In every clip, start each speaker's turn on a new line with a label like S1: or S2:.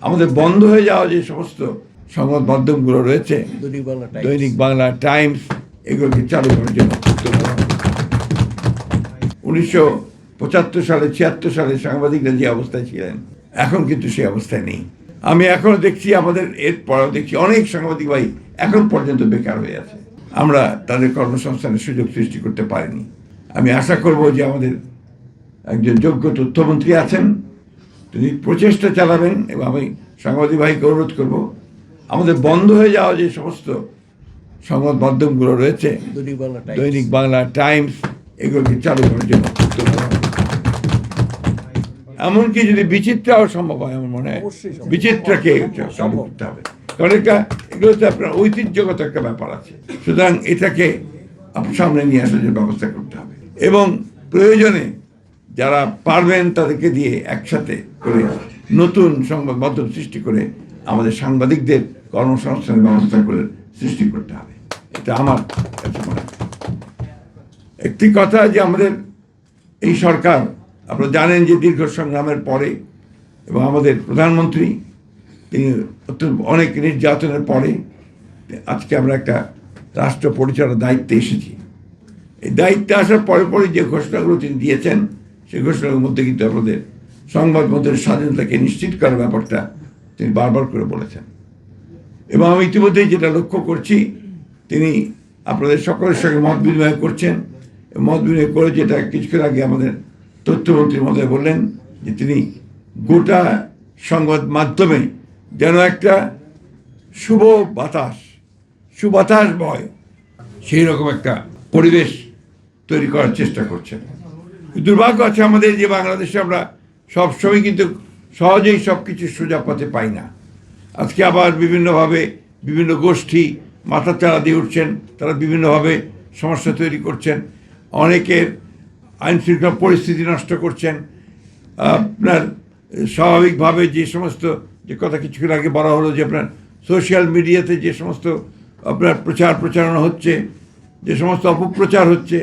S1: আমাদের বন্ধ হয়ে যাওয়া যে সমস্ত সংবাদ মাধ্যমগুলো রয়েছে, দৈনিক বাংলা, টাইমস, এগুলোকে চালু করার জন্য 1975 সালে 76 সালে সাংবাদিকরা যে অবস্থায় ছিলেন, এখন কিন্তু সেই অবস্থায় নেই। আমি এখনো দেখছি, আমাদের এরপরেও দেখছি অনেক সাংবাদিক ভাই এখন পর্যন্ত বেকার হয়ে আছে। আমরা তাদের কর্মসংস্থানের সুযোগ সৃষ্টি করতে পারিনি। আমি আশা করব যে আমাদের একজন যোগ্য তথ্যমন্ত্রী আছেন, তিনি প্রচেষ্টা চালাবেন, এবং আমি সাংবাদিক ভাইকে অনুরোধ করব আমাদের বন্ধ হয়ে যাওয়া যে সমস্ত সংবাদ মাধ্যমগুলো রয়েছে, দৈনিক বাংলা, টাইমস, এগুলোকে চালু করার জন্য। এমনকি যদি বিচিত্রাও সম্ভব হয়, আমার মনে হয় বিচিত্রাকে চালু করতে হবে, কারণ এগুলোতে আপনার ঐতিহ্যগত একটা ব্যাপার আছে। সুতরাং এটাকে সামনে নিয়ে আসার জন্য ব্যবস্থা করতে হবে, এবং প্রয়োজনে যারা পারবেন তাদেরকে দিয়ে একসাথে করে নতুন সংবাদ মাধ্যম সৃষ্টি করে আমাদের সাংবাদিকদের কর্মসংস্থানের ব্যবস্থা করে সৃষ্টি করতে হবে। এটা আমার কাছে মনে হয়। একটি কথা যে আমাদের এই সরকার, আপনারা জানেন যে দীর্ঘ সংগ্রামের পরে, এবং আমাদের প্রধানমন্ত্রী তিনি অনেক নির্যাতনের পরে আজকে আমরা একটা রাষ্ট্র পরিচালনার দায়িত্বে এসেছি। এই দায়িত্বে আসার পরে পরে যে ঘোষণাগুলো তিনি দিয়েছেন, সেই ঘোষণার মধ্যে কিন্তু আমাদের সংবাদ মাধ্যমের স্বাধীনতাকে নিশ্চিত করার ব্যাপারটা তিনি বারবার করে বলেছেন। এবং আমি ইতিমধ্যেই যেটা লক্ষ্য করছি, তিনি আপনাদের সকলের সঙ্গে মত বিনিময় করছেন। মত বিনিময় করে যেটা কিছুক্ষণ আগে আমাদের তথ্যমন্ত্রী মহোদয় বললেন, যে তিনি গোটা সংবাদ মাধ্যমে যেন একটা শুভ বাতাস বয়, সেই রকম একটা পরিবেশ তৈরি করার চেষ্টা করছেন। দুর্ভাগ্য আছে আমাদের যে বাংলাদেশে আমরা সবসময় কিন্তু সহজেই সব কিছু সোজা পথে পাই না। আজকে আবার বিভিন্নভাবে বিভিন্ন গোষ্ঠী মাথাচাড়া দিয়ে উঠছেন, তারা বিভিন্নভাবে সমস্যা তৈরি করছেন, অনেকের আইন শৃঙ্খলা পরিস্থিতি নষ্ট করছেন। আপনার স্বাভাবিকভাবে যে কথা কিছুক্ষণ আগে বলা হলো, যে আপনার সোশ্যাল মিডিয়াতে যে সমস্ত আপনার প্রচারণা হচ্ছে, যে সমস্ত অপপ্রচার হচ্ছে,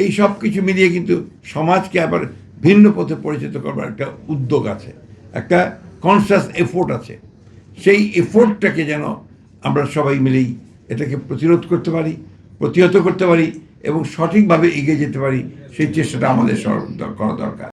S1: এই সব কিছু মিলিয়ে কিন্তু সমাজকে আবার ভিন্ন পথে পরিচিত করবার একটা উদ্যোগ আছে, একটা কনসাস এফোর্ট আছে। সেই এফোর্টটাকে যেন আমরা সবাই মিলেই এটাকে প্রতিহত করতে পারি এবং সঠিকভাবে এগিয়ে যেতে পারি, সেই চেষ্টাটা আমাদের করা দরকার।